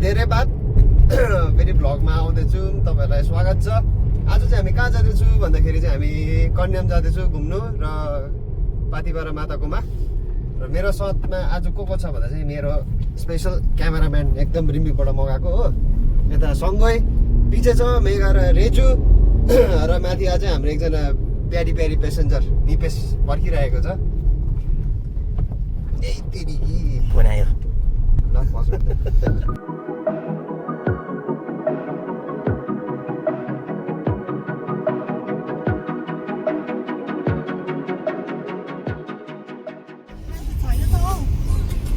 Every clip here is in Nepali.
धेरै बाद फेरि भ्लगमा आउँदैछु, तपाईँहरूलाई स्वागत छ। आज चाहिँ हामी कहाँ जाँदैछु भन्दाखेरि चाहिँ हामी कन्याम जाँदैछु घुम्नु र पातिबारा माताकोमा। र मेरो साथमा आज को छ भन्दा चाहिँ मेरो स्पेसल क्यामेराम्यान एकदम रिम्बिकबाट मगाएको हो। यता सँगै पछि छ मेघा र रेजु र माथि आज हाम्रो एकजना प्यारी प्यारी पेसेन्जर निपेश पर्खिरहेको छ। ए तेरी बनायो ल पज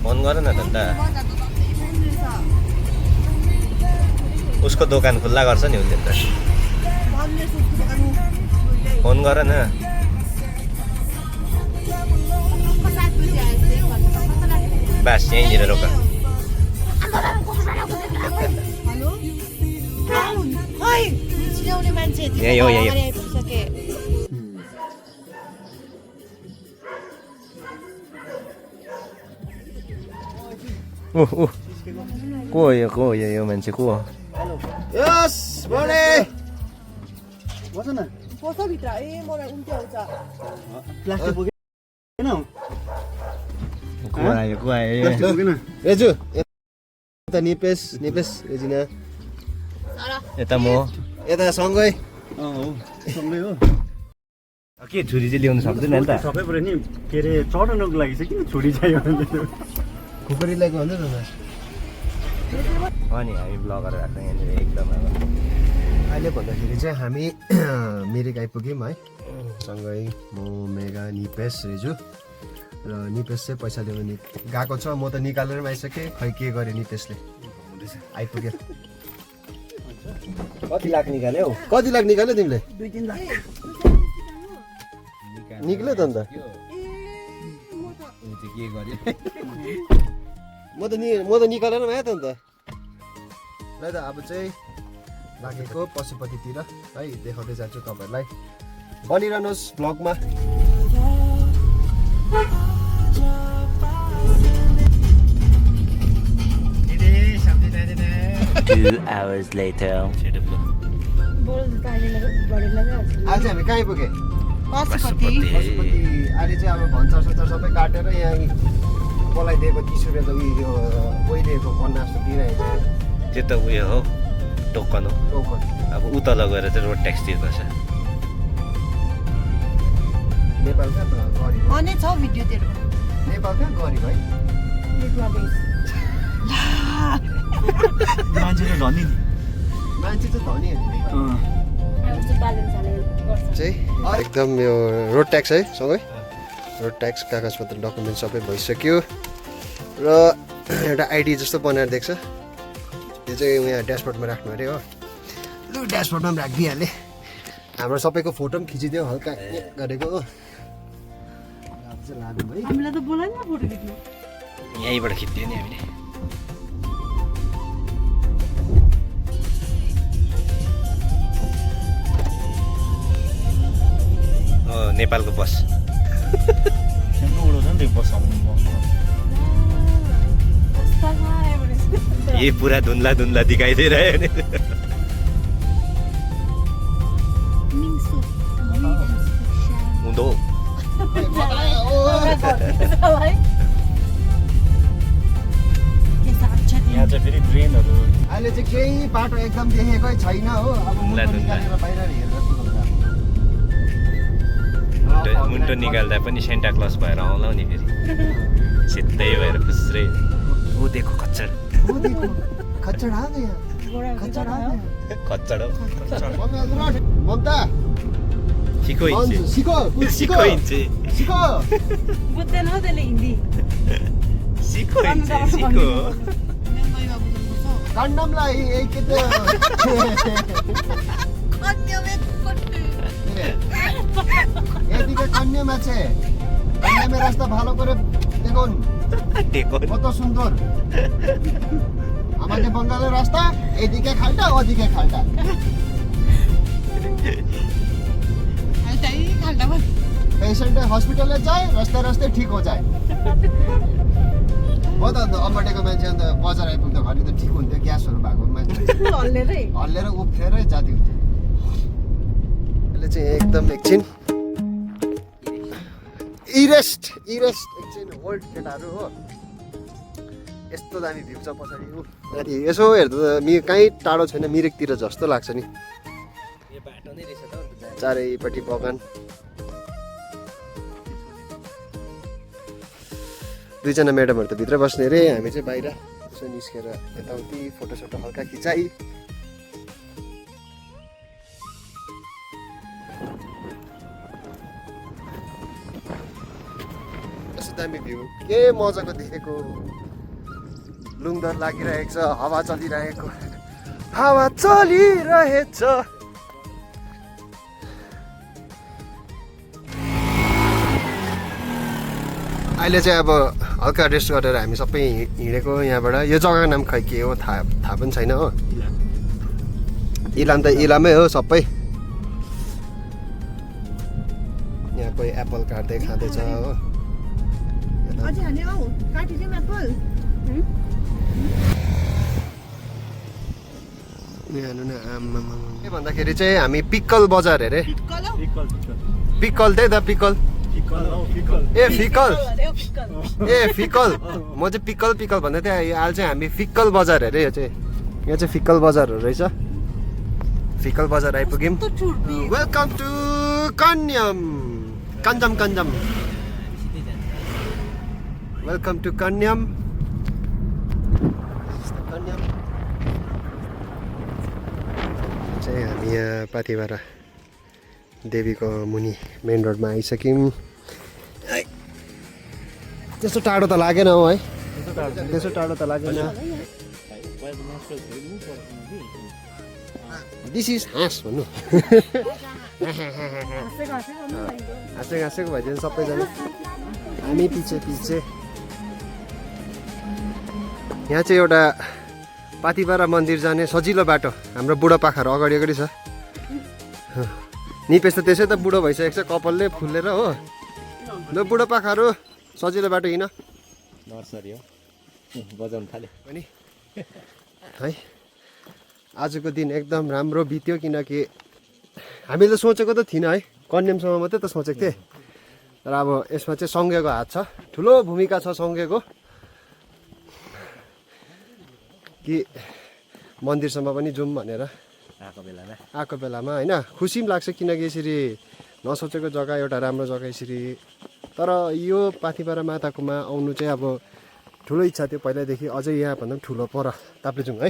फोन गर न त उसको दोकान खुल्ला गर्छ नि उसले त फोन गर न बास यहीँनिर रोक यही हो यही को हो यो मान्छे को हो यस बडे बस न बस भित्र ए मलाई उल्टी आउँछ प्लास्टिक बोकेन को आयो प्लास्टिक बोकेन रेजु यता निपेश रेजिना यता म यता सँगै हो सँगै हो के छुरी चाहिँ ल्याउनु सक्दैन नि त सबैबाट नि के अरे चढाउनको लागि चाहिँ किन छुरी चाहियो खुकुरी लागेको हुन्छ नि अनि हामी ब्लगर राख्छौँ यहाँनिर एकदम अब अहिले भन्दाखेरि चाहिँ हामी मिरिक आइपुग्यौँ है। सँगै म मेघा निपेश रेजु र निपेश चाहिँ पैसा ल्याउनु गएको छ। म त निकालेर पनि आइसकेँ, खै के गरेँ निपेशले आइपुग्यो। कति लाख निकाल्यो कति लाख निकाल्यो तिमीले? 2-3 लाख निक्ल्यो त अन्त के गर्यो म त निकालेर आएँ त अन्त। ल त अब चाहिँ लागेको पशुपतितिर है, देखाउँदै जान्छु तपाईँहरूलाई। बनिरहनुहोस् भ्लगमा। 2 hours later आज हामी कहाँ आइपुगेँ? पशुपति पशुपति। अहिले चाहिँ अब भन्सार सन्सार सबै काटेर यहाँ बोलाइदिएको 30 रुपियाँ त उयो पहिलेको पन्ना जस्तो दिइरहेको छ। त्यो त उयो हो टोकन हो टोकन अब उतल गएर चाहिँ रोड ट्याक्स तिर्नुपर्छ नेपाल कहाँ त गरिब हो? अनि छ भिडियो तेरो नेपाल कहाँ गरिब है? मान्छे त धनी नि मान्छे चाहिँ धनी चाहिँ एकदम यो रोड ट्याक्स है, सँगै रोड ट्याक्स कागजपत्र डकुमेन्ट सबै भइसक्यो र एउटा आइडी जस्तो बनाएर देख्छ। त्यो चाहिँ यहाँ ड्यासबोर्डमा राख्नु अरे हो। लु ड्यासबोर्डमा पनि राखिदिइहालेँ। हाम्रो सबैको फोटो पनि खिचिदियो हल्का गरेको हो। लाग्नु है हामीलाई त बोलाएन फोटो खिच्नु यहीँबाट खिच्दियो नि हामीले नेपालको बस उडाउँछ नि त्यो बस ये पूरा धुंधला धुंधला दिखाई दे रहा है उँधो यहाँ चाहिँ फेरि ड्रेनहरू अहिले चाहिँ केही बाटो एकदम देखेकै छैन हो। अब मुन्टो निकालेर बाहिर हेर्दा मुन्टो निकाल्दा पनि सेन्टा क्लस भएर आउँला नि फेरि सिधै भएर खुस्रै ओ देखो खच्चड खच्चड आ गया खच्चड आ गया खच्चड हो ममता सिको सिको सिको सिको सिको बुझ्दैन हौ त्यसले हिन्दी सिको सिको कन्डमलाई एक त এদিকে কন্যাম আছে কন্যামের রাস্তা ভালো করে দেখুন কত সুন্দর আমাদের বঙ্গালের রাস্তা এদিকে খালটা ওদিকে খালটা पेशेंट हॉस्पिटल में जाए रास्ते रास्ते ठीक हो जाए हो त अम्बटेको मान्छे अन्त बजार आइपुग्दा घरि त ठिक हुन्थ्यो ग्यासहरू भएको मान्छे हल्लेरै हल्लेर उफ्रेरै जाती हुन्थ्यो यसले चाहिँ एकदम एकछिन इरेस्ट एकछिन होल्ड केटाहरू हो यस्तो दामी भ्यू छ पछाडि माथि यसो हेर्दा त कहीँ टाढो छैन मिरिकतिर जस्तो लाग्छ नि चारैपट्टि बगान दुईजना म्याडमहरू त भित्र बस्ने अरे हामी चाहिँ बाहिर यसो निस्केर यताउति फोटोसोटो हल्का खिचाइ यस्तो दामी भ्यू के मजाको देखेको लुङदर लागिरहेको छ हावा चलिरहेछ अहिले चाहिँ अब हल्का रेस्ट गरेर हामी सबै हिँडेको यहाँबाट यो जग्गाको नाम खै के हो थाहा पनि छैन हो इलाम त इलामै हो सबै यहाँ कोही एप्पल काट्दै खाँदैछ हो के भन्दाखेरि चाहिँ हामी पिक्कल बजार अरे पिक्कल त्यही त पिक्कल ए फिकल म चाहिँ पिक्कल भन्दै थिएँ अहिले चाहिँ हामी फिक्कल बजार अरे यो चाहिँ फिक्कल बजारहरू रहेछ फिक्कल बजार आइपुग्यौँ वेलकम टु कन्यम वेलकम टु कन्यम चाहिँ हामी यहाँ पाथिभरा देवीको मुनि मेन रोडमा आइसक्यौँ त्यस्तो टाढो त लागेन हो है त्यस्तो टाढो त लागेन दिस इज हाँस भन्नु हाँसेको भइदियो सबैजना हामी पछि यहाँ चाहिँ एउटा पाथिभरा मन्दिर जाने सजिलो बाटो हाम्रो बुढोपाकाहरू अगाडि छ निपेस त त्यसै त बुढो भइसकेको छ कपालले फुलेर हो ल बुढोपाकाहरू सजिलो बाटो हिँड नर्सरी हो बजाउनु थाल्यो अनि है आजको दिन एकदम राम्रो बित्यो किनकि हामीले सोचेको त थिएन है कन्यमसम्म मात्रै त सोचेको थिएँ तर अब यसमा चाहिँ सङ्घेको हात छ ठुलो भूमिका छ सङ्घेको कि मन्दिरसम्म पनि जाउँ भनेर आएको बेलामा होइन खुसी पनि लाग्छ किनकि यसरी नसोचेको जग्गा एउटा राम्रो जग्गा यसरी तर यो पाथिभरा माताकोमा आउनु चाहिँ अब ठुलो इच्छा थियो पहिल्यैदेखि अझै यहाँभन्दा पनि ठुलो पर ताप्लेजुङ है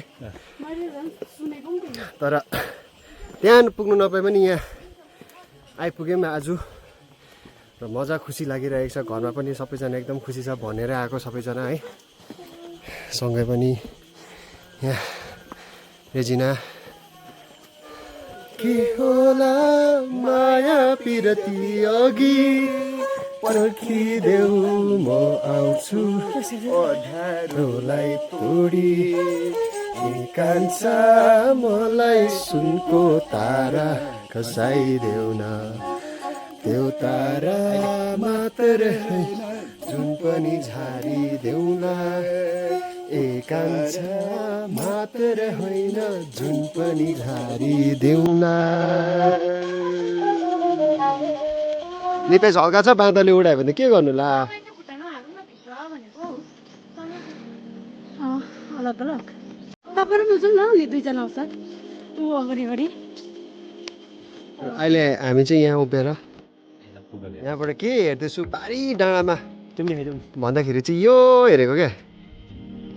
तर त्यहाँ पुग्नु नपाए पनि यहाँ आइपुग्यौँ आज र मजा खुसी लागिरहेको छ घरमा पनि सबैजना एकदम खुसी छ भनेर आएको सबैजना है सँगै पनि यहाँ रेजिना के होला माया पिरती अघि पर्खिदेऊ म आउँछु ओढारोलाई तोडी कान्छा मलाई सुनको तारा खसाइदेऊ न त्यो तारा मात्र जुन पनि झारिदेऊ न एकांक्षा मात्र होइन जुन पनि झारिदेऊ न निपेश हल्का छ बाँदरले उडायो भने के गर्नु ला अहिले हामी चाहिँ यहाँ उभिएर यहाँबाट के हेर्दैछु पारी डाँडामा भन्दाखेरि चाहिँ यो हेरेको क्या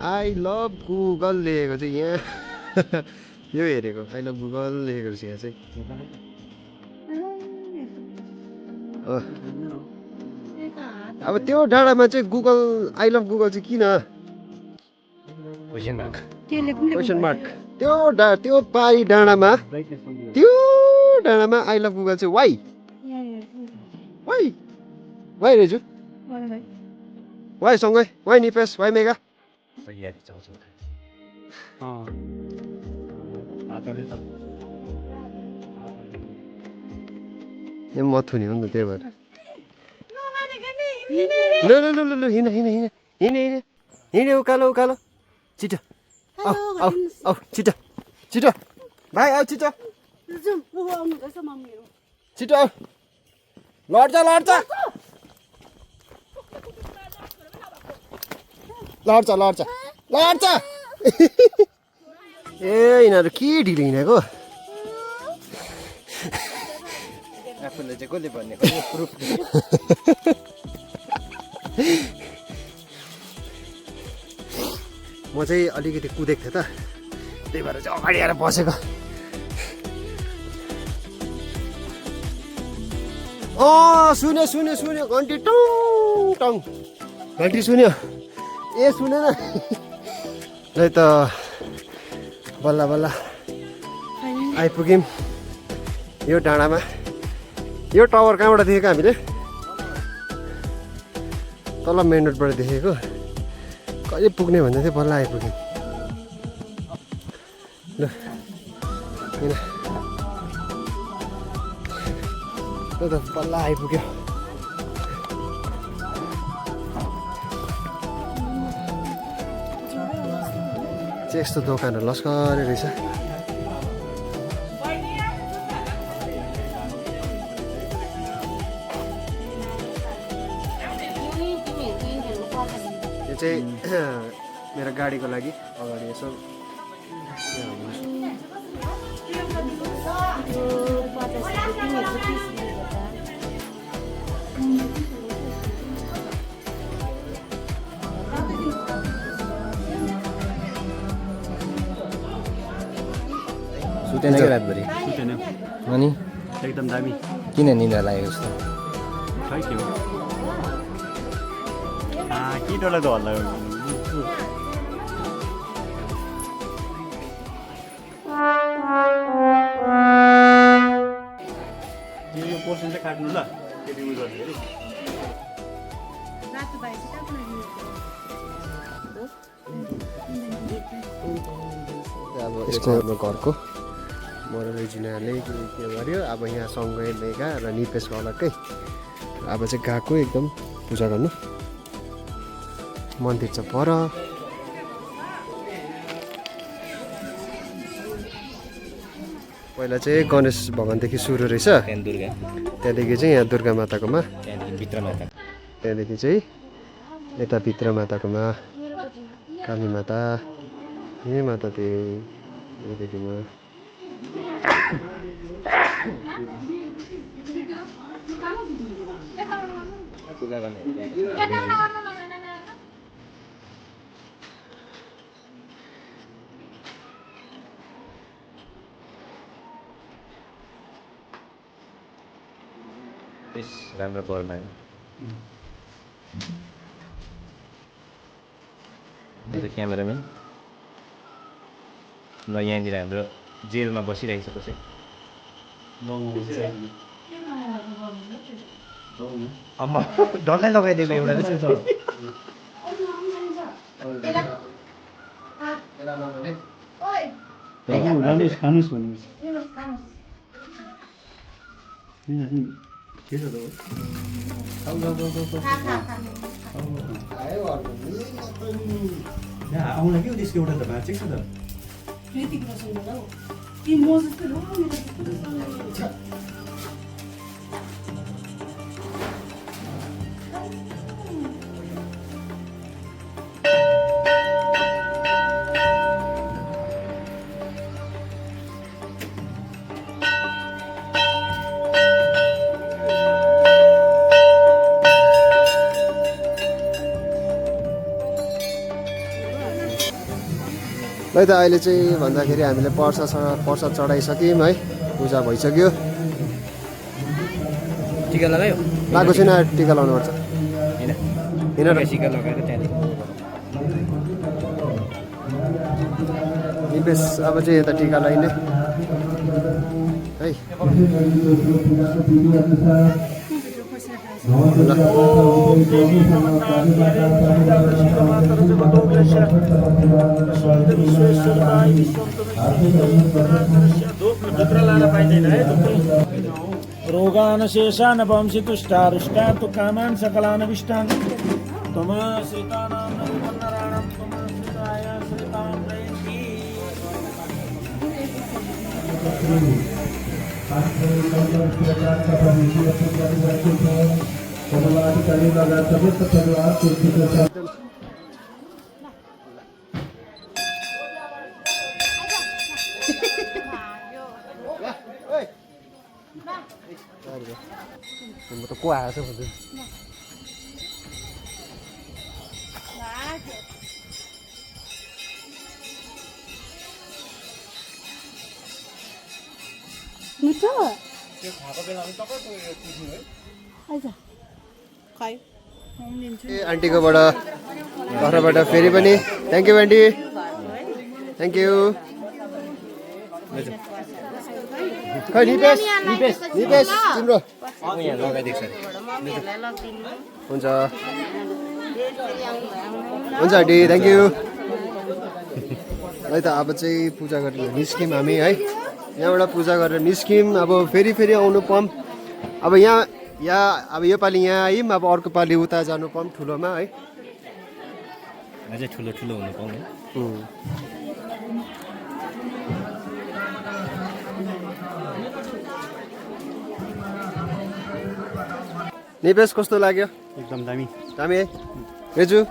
आई लभ गुगल लेखेको चाहिँ यहाँ यो हेरेको आई लभ गुगल लेखेको चाहिँ यहाँ चाहिँ अब त्यो डाँडामा चाहिँ गुगल आई लभ गुगल चाहिँ किन क्वेसन मार्क त्यो पारी डाँडामा आई लभ गुगल चाहिँ वाइ रेजु वाइ सँगै वाइ निपेश वाइ मेगा यो मथुनी हो नि त त्यही भएर ल हिँड हिँड्यो उकालो उकालो छिटो आऊ आऊ आऊ छिटो छिटो भाइ आऊ छिटो जाउँ ऊ आउनुहुँदैछ मम्मीहरू छिटो आऊ लड्छ लड्छ लड्छ लड्छ लड्छ ए यिनीहरू के ढिलो हिँडेको आफूले चाहिँ कसले भन्ने प्रुफ म चाहिँ अलिकति कुदेको थिएँ त त्यही भएर चाहिँ अगाडि आएर बसेको सुन्यो सुन्यो सुन्यो घन्टी टङ टङ घन्टी सुन्यो ए सुनेन नै त बल्ल बल्ल आइपुग्यौँ यो डाँडामा यो टावर कहाँबाट देखेको हामीले तल मेन रोडबाट देखेको कहिले पुग्ने भन्दै थियो बल्ल आइपुग्यौँ ल किन ल त बल्ल आइपुग्यो चाहिँ यस्तो दोकानहरू लस्करै रहेछ यो चाहिँ मेरो गाडीको लागि अगाडि यसो सुतेन क्या रातभरि सुतेन अनि एकदम दामी किन निन्द्रा लागेको जस्तो खै के हो केटोलाई त हल्ला यो पोर्सन चाहिँ काट्नु ल त्यति उयो गर्दाखेरि रातो भाइ चाहिँ कहाँबाट अब यसको हाम्रो घरको मेरो रेजिनाले के गर्यो अब यहाँ सँगै मेघा र निपेशको अलग्गै अब चाहिँ गएको एकदम पूजा गर्नु मन्दिर चाहिँ पर पहिला चाहिँ गणेश भगवान्देखि सुरु रहेछ त्यहाँदेखि दुर्गा त्यहाँदेखि चाहिँ यहाँ दुर्गा माताकोमा त्यहाँदेखि भित्र माता त्यहाँदेखि चाहिँ यता भित्र माताकोमा काली माता यही माता त्यहीदेखिमा पूजा गर्ने राम्रो पर्मा क्यामेराम्यान ल यहाँनिर हाम्रो जेलमा बसिरहेको छ कसै अम्मा डल्लै लगाइदिएको एउटा रहेछ खानुहोस् भन्नुहोस् आउला के त्यसको एउटा त भाँचेको छ त ऋतिक रोशन होला हौ ती म जस्तो हो मेरो है त अहिले चाहिँ भन्दाखेरि हामीले प्रसाद चढाइसक्यौँ है पूजा भइसक्यो टिका लगायो लगाएको छैन टिका लाउनुपर्छ होइन हिँड न टिका लगाएर त्यहाँदेखि निपेश अब चाहिँ यता टिका लगाइने है रोगान शेषान वंशी तुष्टारुष्टा तु कामान सकलान विष्टान तम सीतानाम नारायणम म त को आएछ भन्दै मिठो आइज खायो आन्टीकोबाट घरबाट फेरि पनि thank you aunty thank you खै निपेश तिम्रो यहाँ लगाइदिएको छ हुन्छ हुन्छ आन्टी थ्याङ्क यू है त अब चाहिँ पूजा गरेर निस्क्यौँ हामी है यहाँबाट पूजा गरेर निस्क्यौँ अब फेरि फेरि आउनु पाऊँ अब अब योपालि यहाँ आयौँ अब अर्को पालि उता जानु पाऊँ ठुलोमा है अझै ठुलो ठुलो हुनु पाउने निपेश कस्तो लाग्यो एकदम दामी दामी है रेजु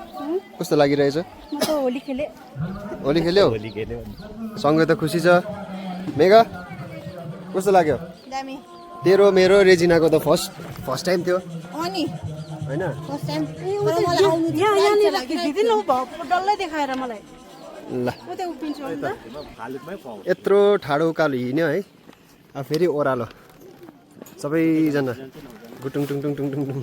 कस्तो लागिरहेछ म त होली खेले होली खेल्यौ होली खेल्यो सँगै त खुसी छ मेगा कस्तो लाग्यो दामी तेरो मेरो रेजिनाको त फर्स्ट टाइम थियो अनि होइन फर्स्ट टाइम यहाँनिर दिदी न डल्लै देखाएर मलाई ल उतै उभिन्छु अन्त यत्रो ठाडो उकालो हिँड्यो है अब फेरि ओह्रालो सबैजना गुटुङ टुङ टुङ टुङ टुङ टुङ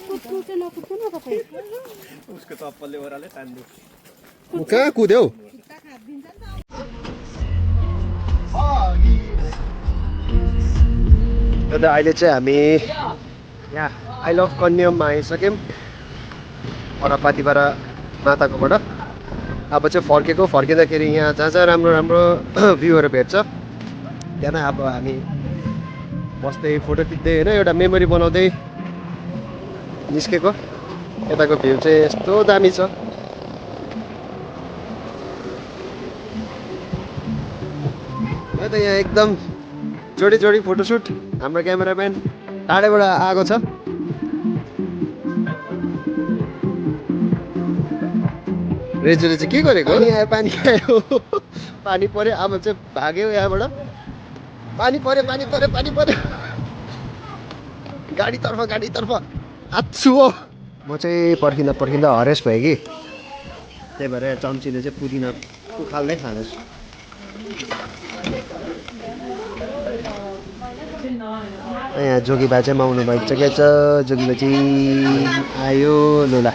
कुद्नु चाहिँ नकुद्नु न तपाईँ उसको चप्पलले ओह्रालै तान्दियो कहाँ कुद्यौ अन्त अहिले चाहिँ हामी यहाँ आई लभ कन्याममा आइसक्यौँ वरपातिबाट माताकोबाट अब चाहिँ फर्किँदाखेरि यहाँ जहाँ जहाँ राम्रो राम्रो भ्यूहरू भेट्छ त्यहाँ अब हामी बस्दै फोटो खिच्दै होइन एउटा मेमोरी बनाउँदै निस्केको यताको भ्यू चाहिँ यस्तो दामी छ है त यहाँ एकदम जोडी फोटोसुट हाम्रो क्यामेराम्यान टाढैबाट आएको छ रेजुले चाहिँ के गरेको यहाँ पानी आयो पानी पर्यो अब चाहिँ भाग्यो यहाँबाट पानी पर्यो गाडीतर्फ आछु हो म चाहिँ पर्खिँदा हरेस भयो कि त्यही भएर चम्चीले चाहिँ पुदिना उखाल्दै खाँदैछु यहाँ जोगी बा चाहिँ आउनु भएको छ क्या छ जोगी बा चाहिँ आयो लोला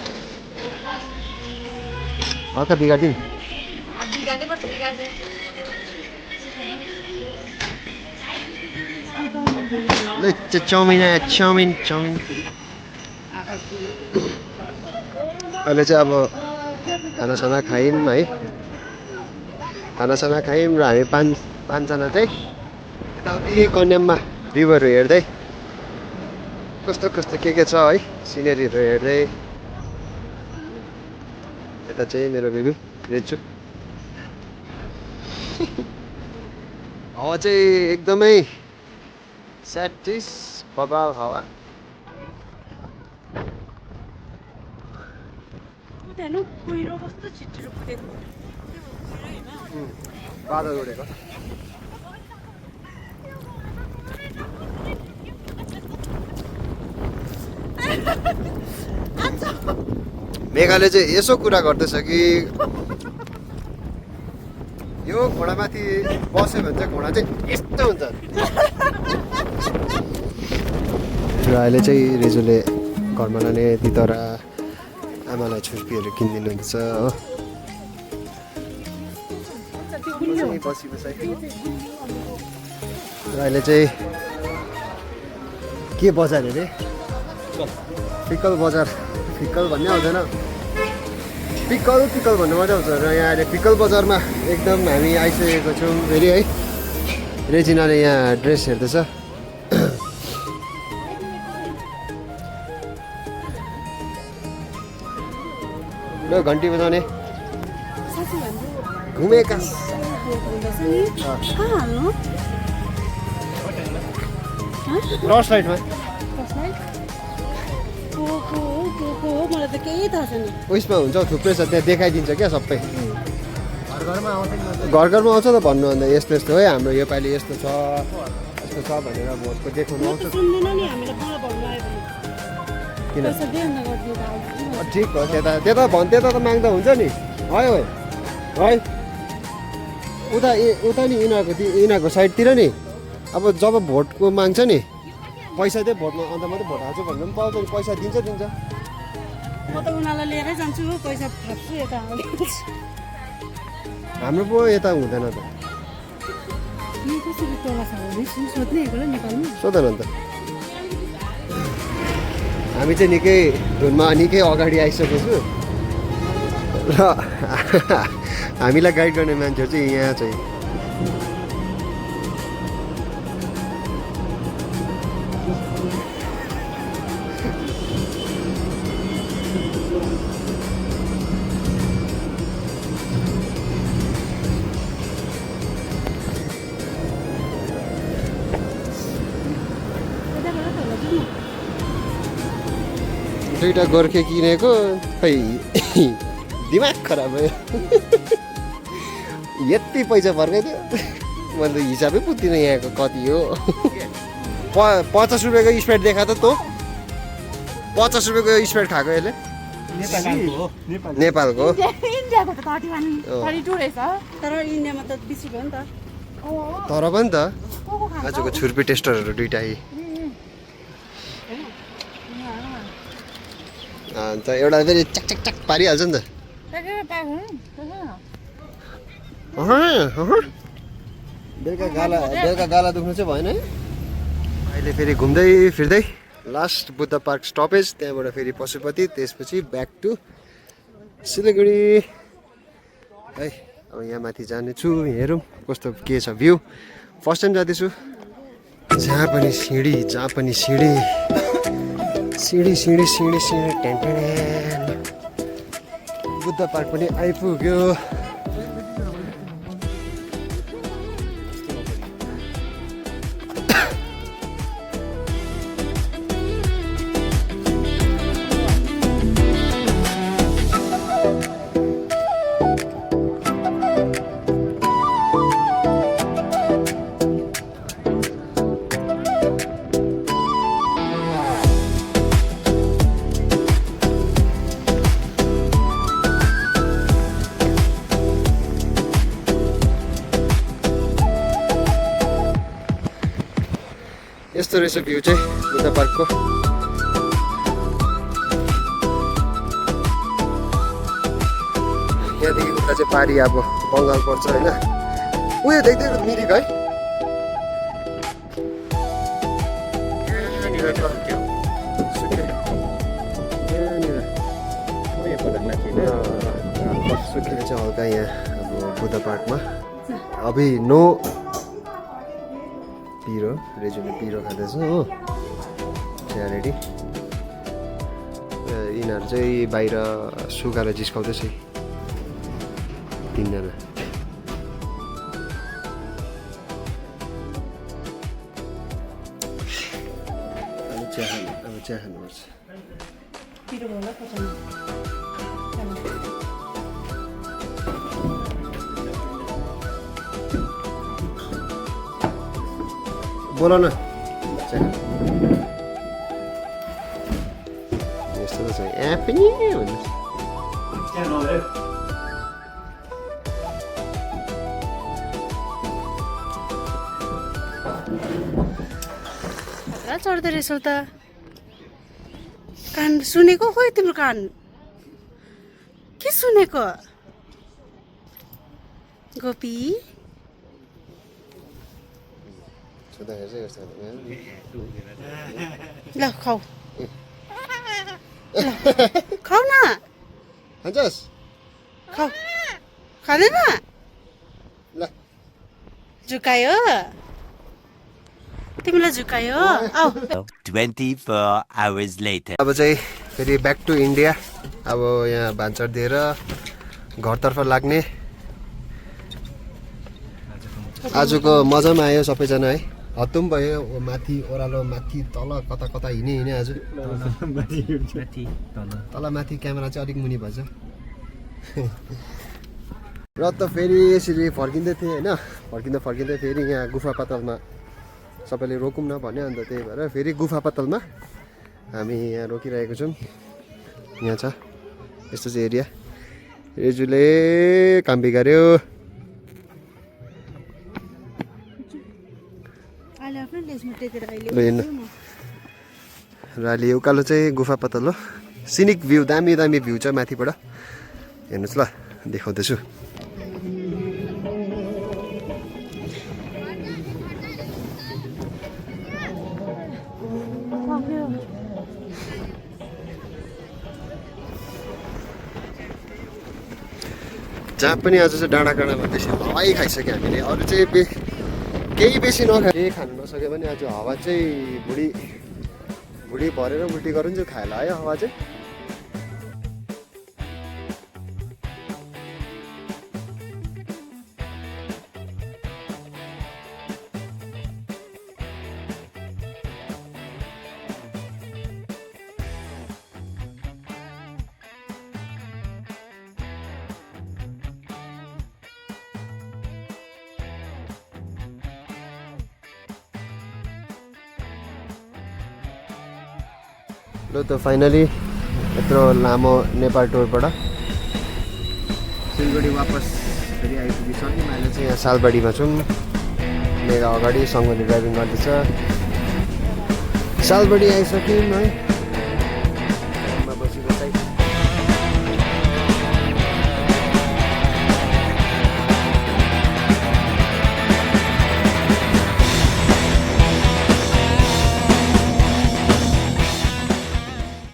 हल्का बिगारिदिनु ल चाउमिन अहिले चाहिँ अब खानासाना खायौँ है खानासाना खायौँ र हामी पाँचजना चाहिँ यताउति कन्याममा भ्यूहरू हेर्दै कस्तो के छ है सिनेरीहरू हेर्दै यता चाहिँ मेरो बेबी रेन्छु हावा चाहिँ एकदमै स्याटिस बबाल हावा हेर्नु कुहिरो कस्तो छिटो कुदेको बादल उडेको मेघाले चाहिँ यसो कुरा गर्दैछ कि यो घोडामाथि बस्यो भने चाहिँ घोडा चाहिँ यस्तो हुन्छ र अहिले चाहिँ रेजुले घरमा लाने दितरा आमालाई छुर्पीहरू किनिदिनुहुन्छ हो र अहिले चाहिँ के बजार अरे पिकल बजार पिकल भन्ने आउँदैन पिकल भन्नु मात्रै आउँछ र यहाँ अहिले पिकल बजारमा एकदम हामी आइसकेको छौँ फेरि है रेजिनाले यहाँ ड्रेस हेर्दैछ ल घन्टी बजाउने घुमेका हुँदैछ नि कहाँ हाल्नु क्रस लाइटमा कसलाई को हो मलाई त केही थाहा छैन उयसमा हुन्छ हौ, थुप्रै छ त्यहाँ देखाइदिन्छ क्या सबै घर घरमा आउँछ त भन्नुभन्दा यस्तो यस्तो है हाम्रो योपालि यस्तो छ भनेर भोटको देखाउनु आउँछ सुन्दैन नि हामीलाई बुढो भन्नु आयो भने किन पैसा दे न गरिदिनु ठिक हो त्यता त माग्दा हुन्छ नि है उता नि यिनीहरूको साइडतिर नि अब जब भोटको माग्छ नि पैसा चाहिँ भोटमा अन्त मात्रै भोट हाल्छु भन्नु पनि पाउँछ नि पैसा दिन्छ म त उनीहरूलाई लिएरै जान्छु पैसा थाप्छु यता हाम्रो पो यता हुँदैन त कसरी तोला छ भने सोध्ने एकलाई निकाल्नु सोधन अन्त हामी चाहिँ निकै अगाडि आइसकेको छु र हामीलाई गाइड गर्ने मान्छेहरू चाहिँ यहाँ चाहिँ दुईवटा गोर्खे किनेको खै दिमाग खराब भयो यति पैसा फर्काइदियो मैले त हिसाबै बुझ्दिनँ यहाँको कति हो 50 रुपियाँको स्प्राइट देखा त 50 रुपियाँको स्प्राइट खाएको यसले नेपालको इन्डियाको त 32 रहेछ तर इन्डियामा त 20 रुपियाँ हो नि त तर पनि त आजको छुर्पी टेस्टरहरू दुइटा अन्त एउटा फेरि चक पारिहाल्छ नि त बेलुका गाला दुख्नु चाहिँ भएन है अहिले फेरि घुम्दै फिर्दै लास्ट बुद्ध पार्क स्टपेज त्यहाँबाट फेरि पशुपति त्यसपछि ब्याक टु सिलगढी है अब यहाँ माथि जानेछु हेरौँ कस्तो के छ भ्यू फर्स्ट टाइम जाँदैछु जहाँ पनि सिँढी टेन्टेन बुद्ध पार्क पनि आइपुग्यो यस्तो रहेछ भ्यू चाहिँ बुद्ध पार्कको यहाँदेखि उता चाहिँ पारी अब बङ्गाल पर्छ होइन उयो देख्दै मिरिक है सुकेर चाहिँ हल्का यहाँ अब बुद्ध पार्कमा अभी नो पिरो रेजुले पिरो खाँदैछ हो चिया रेडी यिनीहरू चाहिँ बाहिर सुकाएर जिस्काउँदैछ तिनजना अब चिया खानुपर्छ बोल न यस्तो त छ यहाँ पनि भन्नुहोस् चढ्दो रहेछौ त कान सुनेको खोइ तिम्रो कान के सुनेको गोपी ल खाऊ खाऊ न खान्छस् खाऊ खाँदैन ल झुकायो तिमीलाई झुकायो आऊ 24 hours later. अब चाहिँ फेरि ब्याक टु इन्डिया अब यहाँ भान्चर दिएर घरतर्फ लाग्ने आजको मजा पनि आयो सबैजना है हत्तु पनि भयो माथि ओह्रालो माथि तल कता कता हिँडे आज तल माथि क्यामेरा चाहिँ अलिक मुनि भएछ र त फेरि यसरी फर्किँदै थिएँ होइन फर्किँदै फेरि यहाँ गुफा पातलमा सबैले रोकौँ न भन्यो अन्त त्यही भएर फेरि गुफा पातलमा हामी यहाँ रोकिरहेको छौँ यहाँ छ यस्तो चाहिँ एरिया रेजुले काम बिगार्यो र अहिले उकालो चाहिँ गुफा पातल हो सिनिक भ्यू दामी दामी भ्यू छ माथिबाट हेर्नुहोस् ल देखाउँदैछु जहाँ पनि आज चाहिँ डाँडा काँडामा बेसी हवाई खाइसक्यो हामीले अरू चाहिँ केही बेसी केही खानु नसक्यो भने आज हावा चाहिँ भुँडी भरेर उल्टी गरुन् चाहिँ खाएला है हावा चाहिँ ल त फाइनली यत्रो लामो नेपाल टुरबाट सिलगढी वापस फेरि आइपुगिसक्यौँ अहिले चाहिँ यहाँ सालबारीमा छौँ मेरो अगाडि सङ्गोले ड्राइभिङ गर्दैछ सालबारी आइसक्यौँ है